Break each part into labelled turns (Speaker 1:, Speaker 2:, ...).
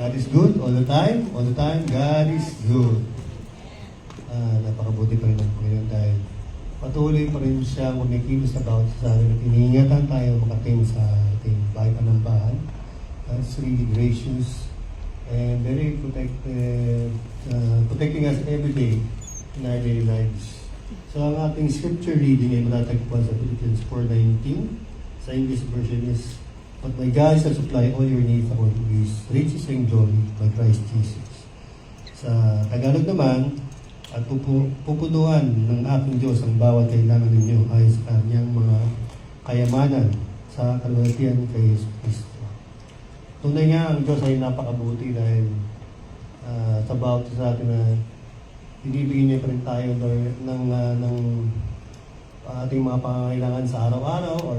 Speaker 1: God is good all the time. All the time, God is good. Napakabuti pa rin ng Panginoon dahil patuloy pa rin siya kumikilos sa bawat sa amin at iniingatan tayo makating sa ating bahay panambahan. God's really gracious and very protecting us every day in our daily lives. So ang ating scripture reading ay matatagpuan sa Philippians 4:19. Sa English version is, "But my God shall supply all your needs according to His riches and glory by Christ Jesus." Sa Tagalog naman, at pupunuan ng aking Diyos ang bawat kailangan ninyo ay sa kanyang mga kayamanan sa kalwalhatian kay Jesus Cristo. Tunay nga ang Diyos ay napakabuti dahil sa bawat sa atin na binibigyan niya pa rin tayo ng ating mga pangangailangan sa araw-araw or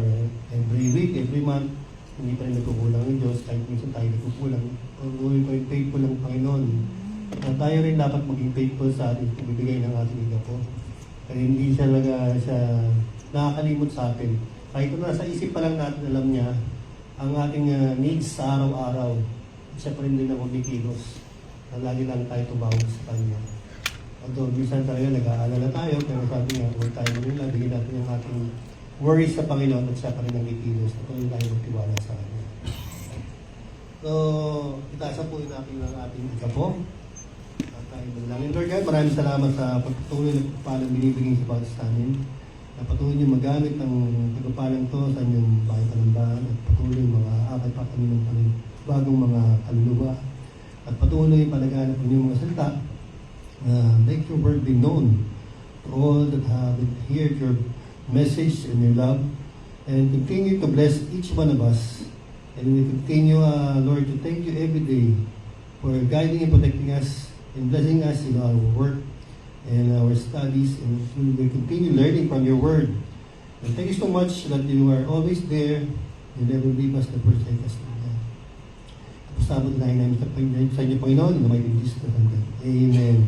Speaker 1: every week, every month. Hindi pa rin nagkukulang ng Diyos kahit minsan tayo nagkukulang. Pag-uwi ko yung faithful ng Panginoon. Tayo rin dapat maging faithful sa ating ibibigay ng ating igapo. Kaya hindi siya nakakalimot sa atin. Kahit kung nasa isip pa lang natin, alam niya ang ating needs sa araw-araw. Siya pa rin din ang kumikilos na lagi lang tayo tumawag sa Kanya. Although minsan talaga nag-aalala tayo, pero sabi nga, huwag tayo manila, bigyan natin yung ating worries sa Panginoon at siya pa rin ang kikilos na kung tayo magtiwala sa Kanya. So, itaasa po natin ang ating igapo. Manalangin. Lord God, maraming salamat sa pagpatuloy ng pagpapalang binibigay sa bawat sa amin. Na patuloy niyo magamit ang pagpapalang to sa inyong bahay panambahan at patuloy mga akay pa kami ng bagong mga kaluluwa. At patuloy palaganap ang inyong mga salita na make your word be known to all that have heard your message and your love. And continue to bless each one of us. And we continue, Lord, to thank you every day for guiding and protecting us and blessing us in our work and our studies, and we will continue learning from your word. And thank you so much that you are always there. You never leave us, never forsake us. Tapos sabot na namin sa inyo, Panginoon, na may Jesus na Amen.